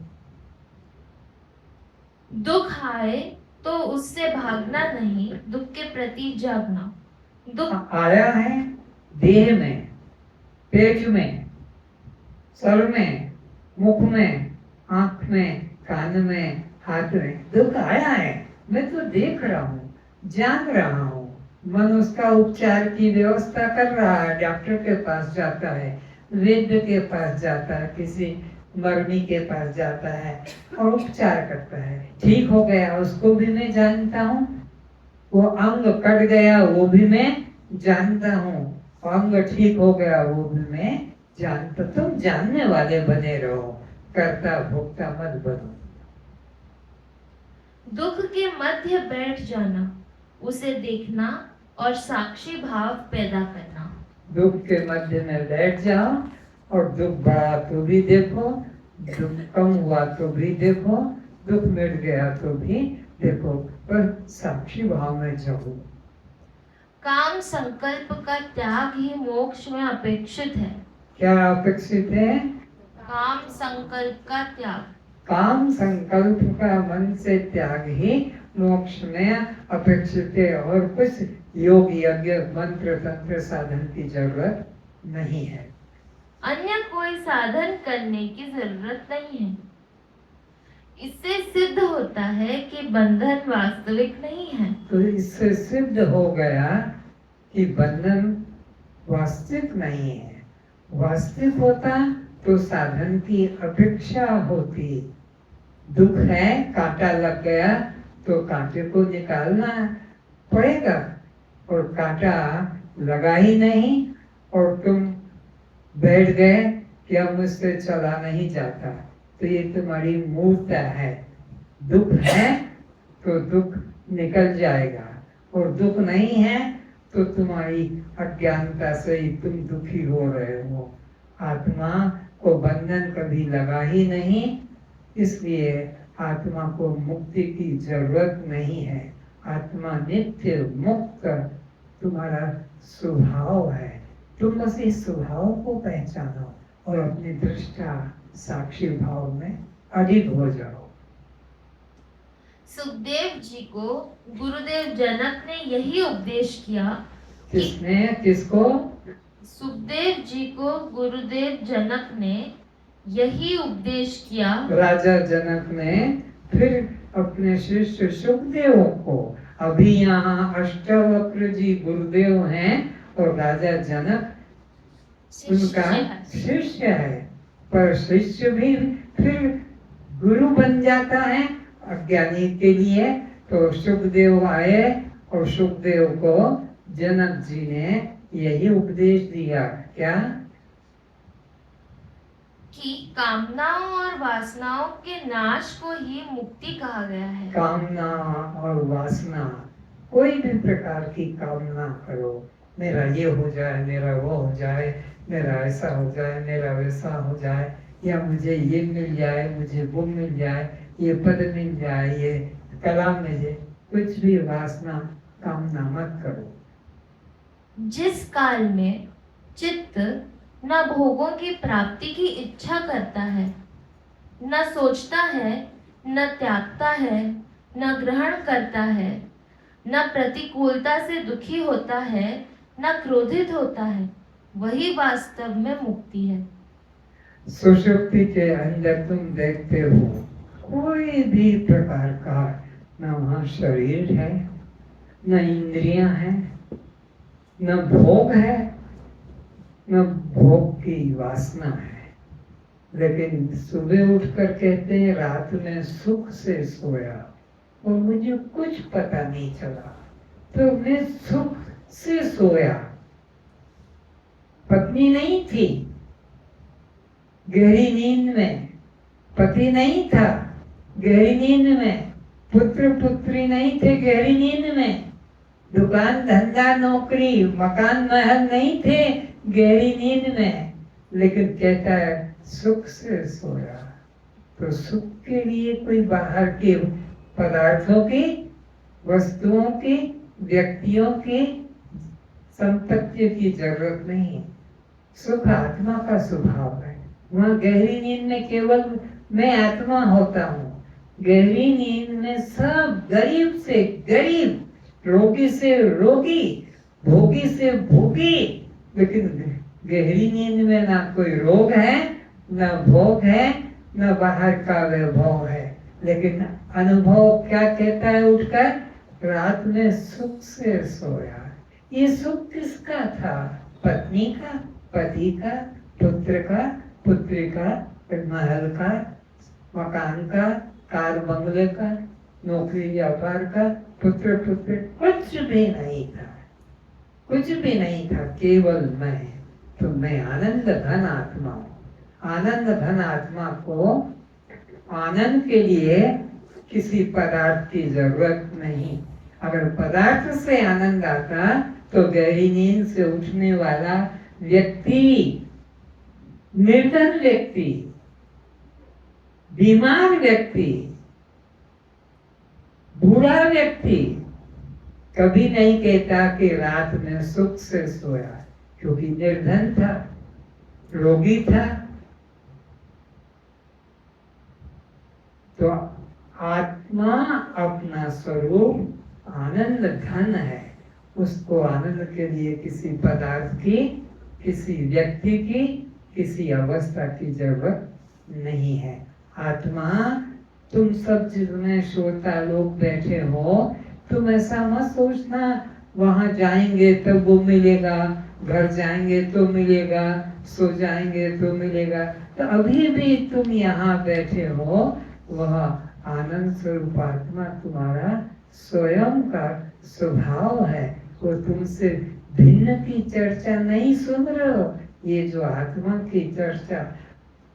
दुख आए तो उससे भागना नहीं, दुख के प्रति जागना। दुख आया है देह में, पेट में, सर में, मुख में, आंख में, कान में, हाथ में। दुख आया है, मैं तो देख रहा हूँ, जान रहा हूँ। मन उसका उपचार की व्यवस्था कर रहा है। डॉक्टर के पास जाता है, वैद्य के पास जाता है, किसी मर्मी के पास जाता है और उपचार करता है। ठीक हो गया उसको भी मैं जानता हूँ, वो अंग कट गया वो भी मैं जानता हूँ, अंग ठीक हो गया वो भी मैं जानता। तुम जानने वाले बने रहो, कर्ता भोक्ता मत बनो। दुख के मध्य बैठ जाना, उसे देखना और साक्षी भाव पैदा करना। दुख के मध्य में बैठ जाओ और दुख बढ़ा तो भी देखो, दुख कम हुआ तो भी देखो, दुख मिट गया तो भी देखो, पर साक्षी भाव में जाओ। काम संकल्प का त्याग ही मोक्ष में अपेक्षित है। क्या अपेक्षित है? काम संकल्प का त्याग। काम संकल्प का मन से त्याग ही मोक्ष में अपेक्षित है। और कुछ योग यज्ञ मंत्र तंत्र साधन की जरूरत नहीं है। अन्य कोई साधन करने की जरूरत नहीं है। इससे सिद्ध होता है कि बंधन वास्तविक नहीं है। तो इससे सिद्ध हो गया कि बंधन वास्तविक नहीं है। वास्तविक होता तो साधन की अपेक्षा होती। दुख है, कांटा लग गया तो कांटे को निकालना पड़ेगा, और कांटा लगा ही नहीं और तुम बैठ गए कि अब मुझसे चला नहीं जाता, तो ये तुम्हारी मूर्खता है। दुख है तो दुख निकल जाएगा, और दुख नहीं है तो तुम्हारी अज्ञानता से ही तुम दुखी हो रहे हो। आत्मा को बंधन कभी लगा ही नहीं, इसलिए आत्मा को मुक्ति की जरूरत नहीं है। आत्मा नित्य मुक्त तुम्हारा स्वभाव है। तुम बस इस स्वभाव को पहचानो और अपनी दृष्टा साक्षी भाव में अडिग हो जाओ। सुखदेव जी को गुरुदेव जनक ने यही उपदेश किया। किसने? किसको? सुखदेव जी को गुरुदेव जनक ने यही उपदेश किया। राजा जनक ने फिर अपने शिष्य सुखदेव को, अभी यहाँ अष्टावक्र जी गुरुदेव हैं और राजा जनक उनका शिष्य है, पर शिष्य भी फिर गुरु बन जाता है अज्ञानी के लिए। तो सुखदेव आए और सुखदेव को जनक जी ने यही उपदेश दिया। क्या? कि कामनाओं और वासनाओं के नाश को ही मुक्ति कहा गया है। कामना और वासना, कोई भी प्रकार की कामना करो, मेरा ये हो जाए, मेरा वो हो जाए, मेरा ऐसा हो जाए, मेरा वैसा हो जाए, या मुझे ये मिल जाए, मुझे वो मिल जाए, ये पद मिल जाए, ये कला मिल जाए, कुछ भी वासना कामना मत करो। जिस काल में चित्त न भोगों की प्राप्ति की इच्छा करता है, न सोचता है, न त्यागता है, न ग्रहण करता है, न प्रतिकूलता से दुखी होता है, न क्रोधित होता है, वही वास्तव में मुक्ति है। सुषुप्ति के अंदर तुम देखते हो कोई भी प्रकार का न वहाँ शरीर है, न इंद्रियां हैं, न भोग है, न भोग की वासना है। लेकिन सुबह उठकर कहते हैं रात में सुख से सोया और मुझे कुछ पता नहीं चला, तो मैं सुख से सोया। पत्नी नहीं थी गहरी नींद में, पति नहीं था गहरी नींद में, पुत्र पुत्री नहीं थे गहरी नींद में, दुकान धंधा नौकरी मकान महल नहीं थे गहरी नींद में, लेकिन कहता है सुख से सोया। तो सुख के लिए कोई बाहर के पदार्थों की, वस्तुओं की, व्यक्तियों की, संपत्ति की जरूरत नहीं। सुख आत्मा का स्वभाव है। वहाँ गहरी नींद में केवल मैं आत्मा होता हूँ। गहरी नींद में सब गरीब से गरीब, रोगी से रोगी, भोगी से भोगी, लेकिन गहरी नींद में ना कोई रोग है, न भोग है, न बाहर का वैभव है। लेकिन अनुभव क्या कहता है उठकर? रात में सुख से सोया। ये सुख किसका था? पत्नी का, पति का, पुत्र का, पुत्री का, महल का, मकान का, कार बंगले का, नौकरी व्यापार का, पुत्र पुत्र, कुछ भी नहीं था, कुछ भी नहीं था, केवल मैं। तो मैं आनंद घन आत्मा हूँ। आनंद घन आत्मा को आनंद के लिए किसी पदार्थ की जरूरत नहीं। अगर पदार्थ से आनंद आता तो गहरी नींद से उठने वाला व्यक्ति, निर्धन व्यक्ति, बीमार व्यक्ति, बूढ़ा व्यक्ति कभी नहीं कहता कि रात में सुख से सोया, क्योंकि निर्धन था, रोगी था। तो आत्मा अपना स्वरूप आनंद घन है। उसको आनंद के लिए किसी पदार्थ की, किसी व्यक्ति की, किसी अवस्था की जरूरत नहीं है। आत्मा, तुम सब जिसमें श्रोता लोग बैठे हो, तुम ऐसा मत सोचना वहां जाएंगे तब वो मिलेगा, घर जाएंगे तो मिलेगा, सो जाएंगे तो मिलेगा। तो अभी भी तुम यहाँ बैठे हो, वह आनंद स्वरूप आत्मा तुम्हारा स्वयं का स्वभाव है। वो तुमसे भिन्न की चर्चा नहीं सुन रहे हो। ये जो आत्मा की चर्चा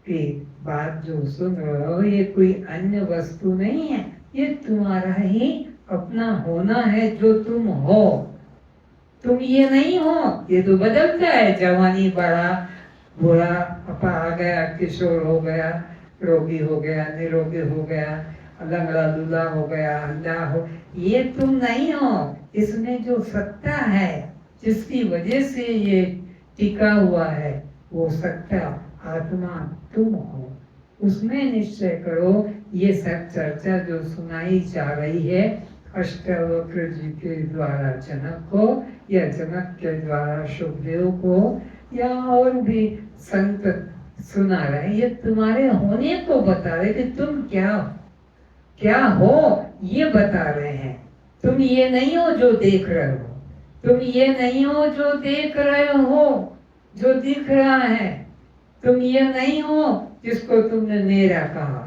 की बात जो सुन रहे हो, ये कोई अन्य वस्तु नहीं है, ये तुम्हारा ही अपना होना है जो तुम हो। तुम ये नहीं हो, ये तो बदलता है। जवानी बढ़ा, बुरा अपा आ गया, किशोर हो गया, रोगी हो गया, निरोगी हो गया, लंगड़ा लूला हो गया, अंधा हो, ये तुम नहीं हो। इसमें जो सत्ता है, जिसकी वजह से ये टिका हुआ है, वो सत्ता आत्मा तुम हो। उसमें निश्चय करो। ये सब चर्चा जो सुनाई जा रही है अष्टावक्र जी के द्वारा जनक को, या जनक के द्वारा सुखदेव को, या और भी संत सुना रहे, ये तुम्हारे होने को बता रहे कि तुम क्या हो, ये बता रहे हैं। तुम ये नहीं हो जो देख रहे हो, तुम ये नहीं हो जो देख रहे हो, जो दिख रहा है। तुम ये नहीं हो जिसको तुमने मेरा कहा।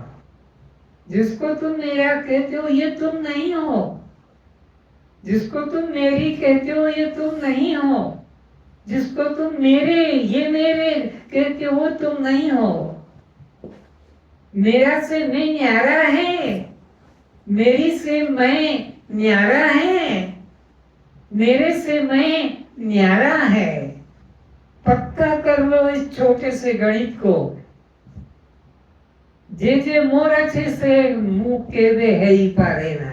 जिसको तुम मेरा कहते हो ये तुम नहीं हो। जिसको तुम मेरी कहते हो ये तुम नहीं हो। जिसको तुम मेरे, ये मेरे कहते हो तुम नहीं हो। मेरा से मैं न्यारा है, मेरी से मैं न्यारा है, मेरे से मैं न्यारा है। पक्का कर लो इस छोटे से गणित को। जे मोर अच्छे से मुंह के वे है ही पारे ना।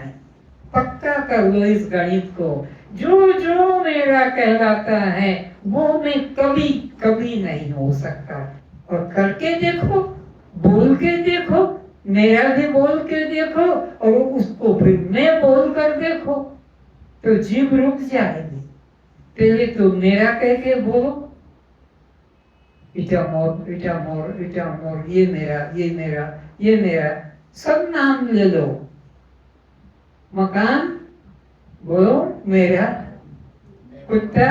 पक्का कर लो इस गणित को। जो जो मेरा कहलाता है वो मैं कभी कभी नहीं हो सकता। और करके देखो, बोल के देखो, मेरा भी बोल के देखो, और उसको फिर मैं बोल कर देखो, तो जीभ रुक जाएगी। पहले तो मेरा कह के बोलो, इटा मोर, इटा मोर, इटा मोर, ये मेरा, ये मेरा, ये मेरा, सब नाम ले लो। मकान बोलो मेरा, कुत्ता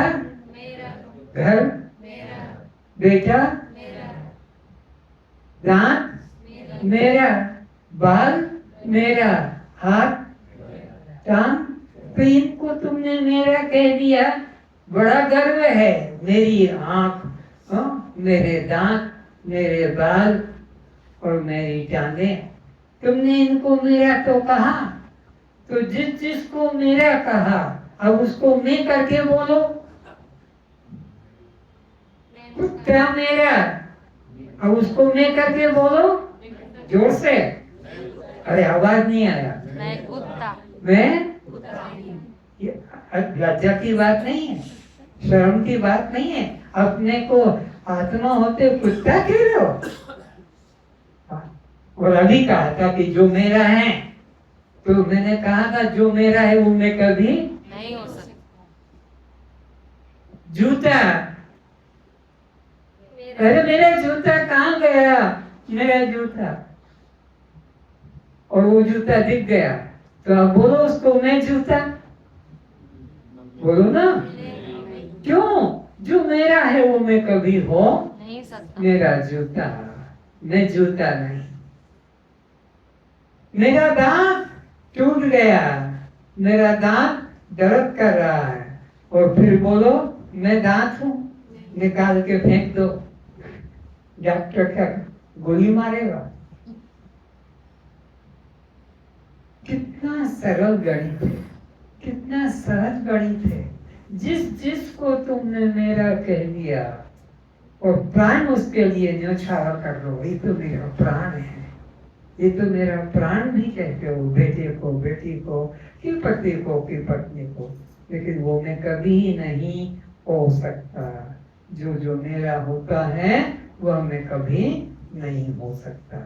मेरा, घर मेरा, बेटा मेरा, दांत मेरा, बाल मेरा, हाथ टांग। तो इनको तुमने मेरा कह दिया, बड़ा गर्व है। मेरी आंख, मेरे दांत, मेरे बाल और मेरी टांगे, तुमने इनको मेरा तो कहा। तो जिसको मेरा कहा, अब उसको मैं करके बोलो। कुत्ता मेरा, अब उसको मैं करके बोलो जोर से। अरे आवाज नहीं आया। मैं कुत्ता, मैं लज्जा की बात नहीं है, शर्म की बात नहीं है। अपने को आत्मा होते कुत्ता कह रहे हो। और अभी कहा था कि जो मेरा है, तो मैंने कहा था जो मेरा है वो मैं कभी नहीं हो सकता। जूता, अरे मेरा जूता कहाँ गया, मेरा जूता। और वो जूता दिख गया, तो आप बोलो उसको मैं जूता, बोलो ना। क्यों? जो मेरा है वो मैं कभी हो नहीं सकता। मेरा जूता, मैं जूता नहीं। मेरा दांत टूट गया, मेरा दांत दर्द कर रहा है, और फिर बोलो मैं दांत हूं, निकाल के फेंक दो। डॉक्टर क्या गोली मारेगा? कितना सरल गणित है, कितना सहज गणित है। जिसको तुमने मेरा कह दिया और प्राण उसके लिए न्योछावर कर लो, ये तो मेरा प्राण है, ये तो मेरा प्राण भी कहते हो बेटे को, बेटी को, कि पति को, कि पत्नी को। लेकिन वो मैं कभी नहीं हो सकता। जो जो मेरा होता है वह मैं कभी नहीं हो सकता।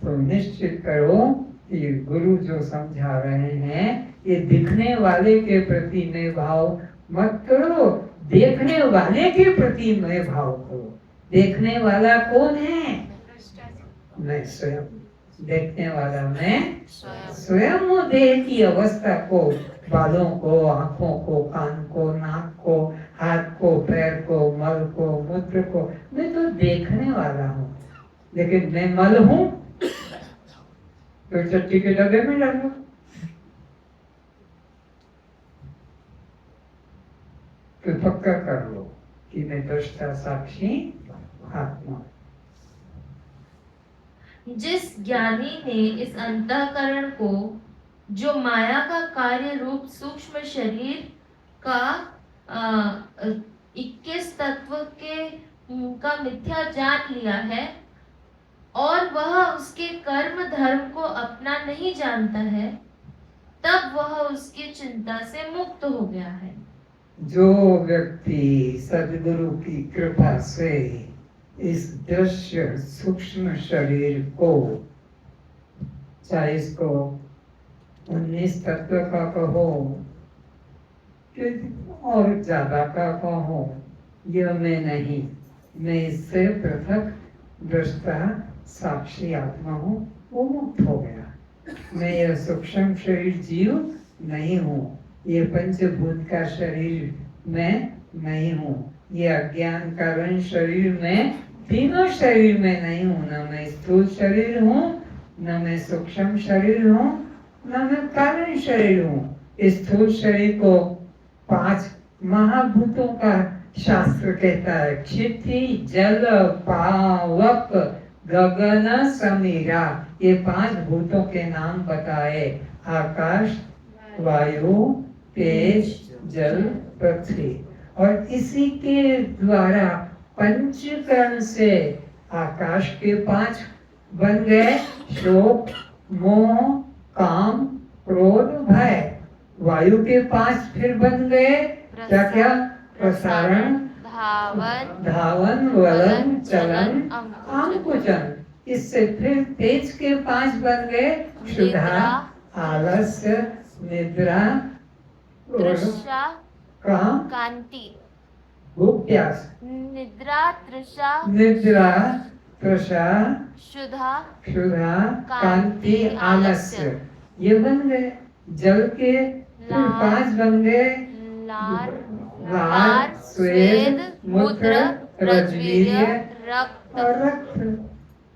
तो निश्चित करो कि गुरु जो समझा रहे हैं, ये दिखने वाले के प्रति मैं भाव मत करो, देखने वाले के प्रति मैं भाव करो। देखने वाला कौन है? मैं स्वयं। देखने वाला मैं स्वयं हूँ। देह की अवस्था को, बालों को, आंखों को, कान को, नाक को, हाथ को, पैर को, मल को, मूत्र को, मैं तो देखने वाला हूँ, लेकिन मैं मल हूँ तो चट्टी के डब्बे में डालो। तो पक्का कर लो कि मैं दृष्टा साक्षी आत्मा। जिस ज्ञानी ने इस अंतःकरण को, जो माया का कार्य रूप सूक्ष्म शरीर का 21 तत्व का मिथ्या जान लिया है, और वह उसके कर्म धर्म को अपना नहीं जानता है, तब वह उसकी चिंता से मुक्त हो गया है। जो व्यक्ति सद्गुरु की कृपा से इस दृश्य सूक्ष्म शरीर को, चाहे इसको 19 तत्व का कहो और ज्यादा का कहो, यह मैं नहीं, मैं इससे पृथक दृष्टा साक्षी आत्मा हूँ, वो मुक्त हो गया। मैं यह सूक्ष्म शरीर जीव नहीं हूँ, ये पंचभूत का शरीर मैं नहीं हूँ, ये अज्ञान कारण शरीर में, तीनों शरीर में नहीं हूँ, न मैं स्थूल शरीर हूँ, न मैं सूक्ष्म शरीर हूँ, न मैं कारण शरीर हूँ। स्थूल शरीर को 5 महाभूतों का शास्त्र कहता है, क्षिति, जल, पावक, गगन, समीरा, ये 5 भूतों के नाम बताए, आकाश, वायु, तेज, जल, पृथ्वी। और इसी के द्वारा पंचकरण से आकाश के 5 बन गए, शोक, मोह, काम, क्रोध, भय। वायु के 5 फिर बन गए, क्या क्या? प्रसारण, धावन, वलन, चलन, अंकुचन। इससे फिर तेज के 5 बन गए, क्षुधा, आलस्य, निद्रा, तृषा, काम, कांति, भूख, प्यास। निद्रा, तृषा, क्षुधा, कांति, आलस्य, ये बन गए। जल के फिर 5 बन गए, लार, स्वेद, मूत्र, रजवीर्य और रक्त।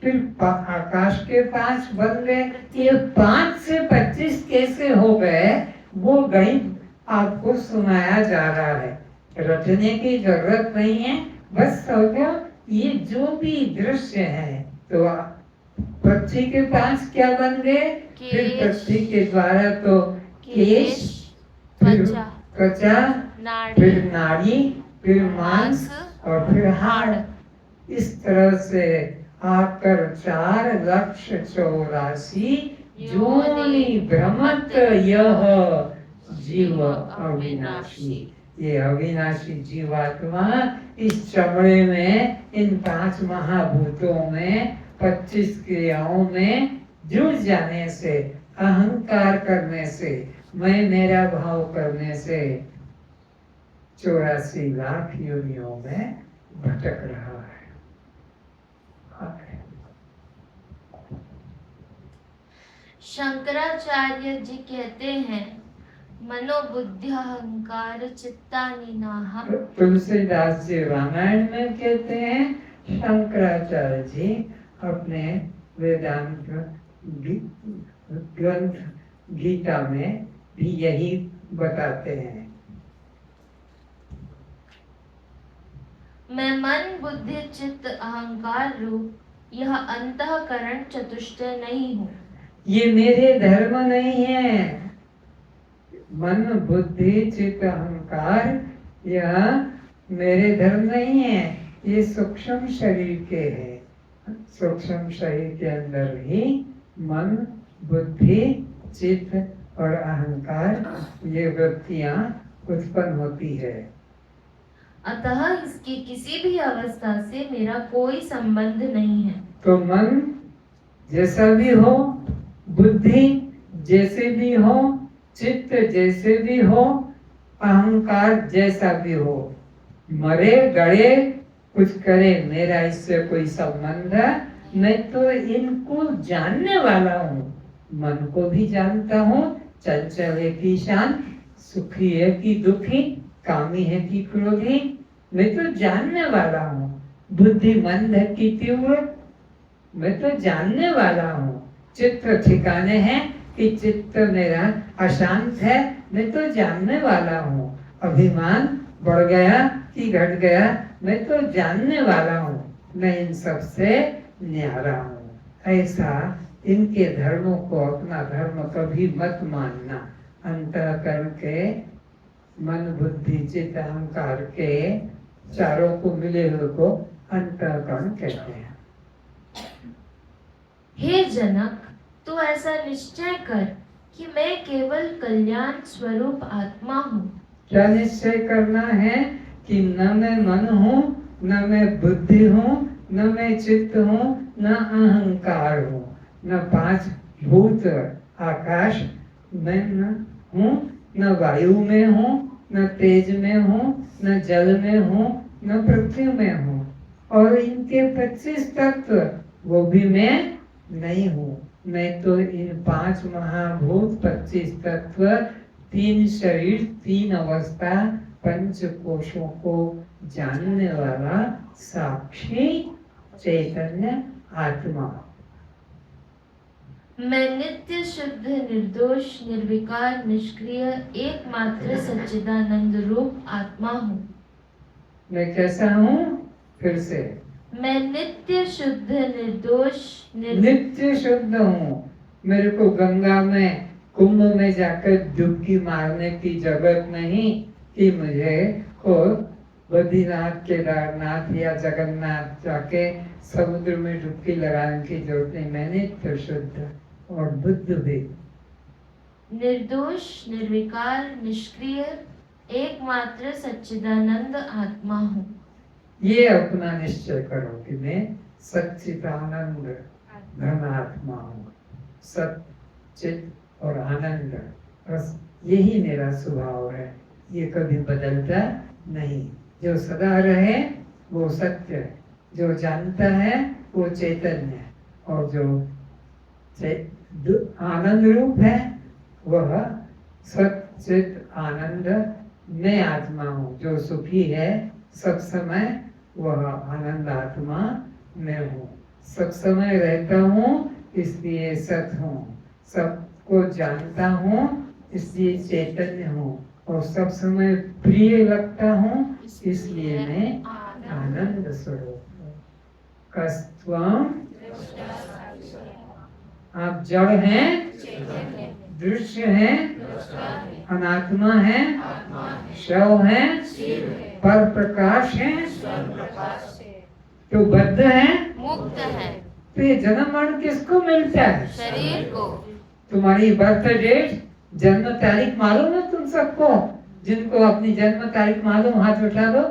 फिर आकाश के 5 बन गए। ये 5 से 25 कैसे हो गए, वो गणित आपको सुनाया जा रहा है, रटने की जरूरत नहीं है, बस समझो ये जो भी दृश्य है। तो पृथ्वी के 5 क्या बन गए, फिर पृथ्वी के द्वारा तो केश, फिर त्वचा, फिर नाड़ी, फिर मांस और फिर हाड़। इस तरह से आकर 4,84,000 योनि भ्रमत यह जीव अविनाशी। ये अविनाशी जीवात्मा इस चमड़े में, इन 5 महाभूतों में, 25 क्रियाओं में जुड़ जाने से, अहंकार करने से, मैं मेरा भाव करने से 84 लाख योनियों में भटक रहा है। शंकराचार्य जी कहते हैं, मनोबुद्धि अहंकार चित्तानि नाह। तुलसीदास जी रामायण में कहते हैं, शंकराचार्य जी अपने वेदांत ग्रंथ गीता में भी यही बताते हैं। मैं मन, बुद्धि, चित्त, अहंकार रूप यह अंतःकरण चतुष्टय नहीं हूँ। ये मेरे धर्म नहीं है। मन, बुद्धि, चित्त, अहंकार यह मेरे धर्म नहीं है, ये सूक्ष्म शरीर के है। सूक्ष्म शरीर के अंदर ही मन, बुद्धि, चित्त और अहंकार ये वृत्तियां उत्पन्न होती है। अतः इसकी किसी भी अवस्था से मेरा कोई संबंध नहीं है। तो मन जैसा भी हो, बुद्धि जैसे भी हो, चित्त जैसे भी हो, अहंकार जैसा भी हो, मरे गड़े कुछ करे, मेरा इससे कोई संबंध है। मैं तो इनको जानने वाला हूँ। मन को भी जानता हूँ, चंचल है कि शांत, सुखी है कि दुखी, कामी है कि क्रोधी, मैं तो जानने वाला हूँ। बुद्धिमंद है कि तीव्र, मैं तो जानने वाला हूँ। चित्त ठिकाने हैं कि चित्त मेरा अशांत है, मैं तो जानने वाला हूँ। अभिमान बढ़ गया कि घट गया, मैं तो जानने वाला हूँ। मैं इन सब से न्यारा हूँ। ऐसा इनके धर्मों को अपना धर्म कभी मत मानना। अंतःकरण के मन बुद्धि चित्त अहंकार के चारों को मिले हुए को अंतःकरण कहते हैं। हे जनक, तू ऐसा निश्चय कर कि मैं केवल कल्याण स्वरूप आत्मा हूँ। क्या निश्चय करना है? कि न मैं मन हूँ, न मैं बुद्धि हूँ, न मैं चित्त हूँ, न अहंकार हूँ, न पांच भूत आकाश में न हूँ, न वायु में हूँ, न तेज में हूँ, न जल में हूँ, न पृथ्वी में हूँ, और इनके 25 तत्व वो भी मैं नहीं हूँ। मैं तो इन 5 महाभूत 25 तत्व 3 शरीर 3 अवस्था 5 कोशों को जानने वाला साक्षी चैतन्य आत्मा। मैं नित्य शुद्ध निर्दोष निर्विकार निष्क्रिय एकमात्र सच्चिदानंद रूप आत्मा हूँ। मैं कैसा हूँ? फिर से, मैं नित्य शुद्ध निर्दोष नित्य शुद्ध हूँ। मेरे को गंगा में कुंभ में जाकर डुबकी मारने की जरूरत नहीं कि मुझे को बद्रीनाथ केदारनाथ या जगन्नाथ जाके समुद्र में डुबकी लगाने की जरूरत नहीं। मैं नित्य शुद्ध और बुद्ध भी। निर्दोष निर्विकार निष्क्रिय एकमात्र सच्चिदानंद आत्मा हूँ। ये अपना निश्चय करो कि मैं सच्चिदानंद घन आत्मा हूँ। सच्चित और आनंद, बस यही मेरा स्वभाव है। ये कभी बदलता नहीं। जो सदा रहे वो सत्य है, जो जानता है वो चैतन्य है, और जो आनंद रूप है वह सच्चित आनंद मैं आत्मा हूँ। जो सुखी है सब समय वह आनंद आत्मा मैं हूँ। सब समय रहता हूँ इसलिए सत हूँ। सबको जानता हूँ इसलिए चैतन्य हूँ, और सब समय प्रिय लगता हूँ इसलिए मैं आनंद स्वरूप हूँ। कस्त्वम, आप जड़ हैं, दृश्य हैं, अनात्मा हैं, शव हैं, पर प्रकाश हैं, तो बद्ध हैं, मुक्त है। तो ये जन्म मरण किसको मिलता है? शरीर को। तुम्हारी बर्थ डेट, जन्म तारीख मालूम है तुम सबको? जिनको अपनी जन्म तारीख मालूम हाथ उठा दो।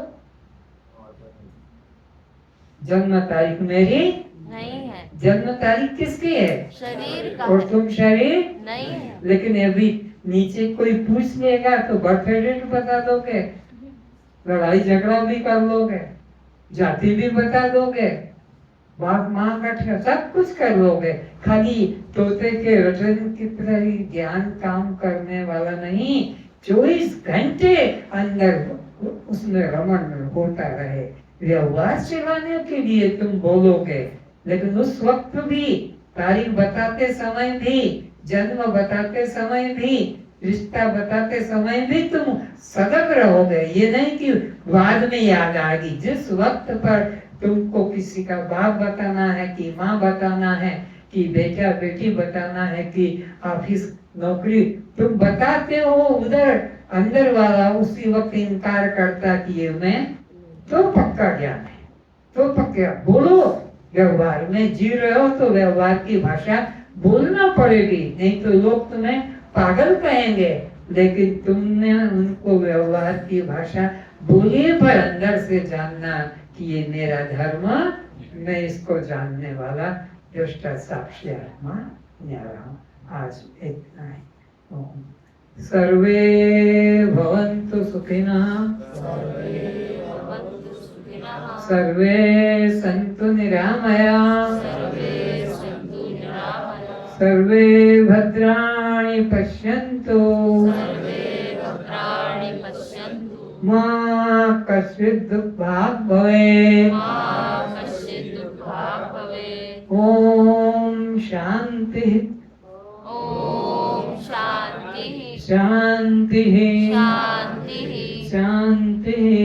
जन्म तारीख मेरी नहीं है। जन्म तारीख किसकी है? शरीर का और है। तुम शरीर नहीं है। लेकिन अभी नीचे कोई पूछ लेगा तो बर्थ डेट बता दोगे, लड़ाई झगड़ा भी कर लोगे, जाति भी बता दोगे, बाप माँ का सब कुछ कर लोगे। खाली तोते के रटन की तरह ही ज्ञान काम करने वाला नहीं, 24 घंटे अंदर उसमें रमण होता रहे। व्यवहार चलाने के लिए तुम बोलोगे, लेकिन उस वक्त भी, तारीख बताते समय भी, जन्म बताते समय भी, रिश्ता बताते समय भी तुम सजग रहोगे। ये नहीं कि बाद में याद आएगी। जिस वक्त पर तुमको किसी का बाप बताना है कि माँ बताना है कि बेटा बेटी बताना है कि ऑफिस नौकरी, तुम बताते हो, उधर अंदर वाला उसी वक्त इनकार करता कि ये मैं, तो पक्का ज्ञान है, तो पक्का बोलो। व्यवहार में जी रहे हो तो व्यवहार की भाषा बोलना पड़ेगी, नहीं तो लोग तुम्हें पागल कहेंगे। लेकिन तुमने उनको व्यवहार की भाषा बोलिए, पर अंदर से जानना कि ये मेरा धर्म, मैं इसको जानने वाला दुष्ट साक्षी आत्मा न्यारा हूँ। आज इतना है। सर्वे भवन्तु सुखिनः, सर्वे सन्तु निरामयाः, सर्वे भद्राणि पश्यन्तु, मा कश्चित् दुःखात् भवेत्। मा कश्चित् दुःखात् भवेत्। ओम शांति ओम शांति शांति शांति शांति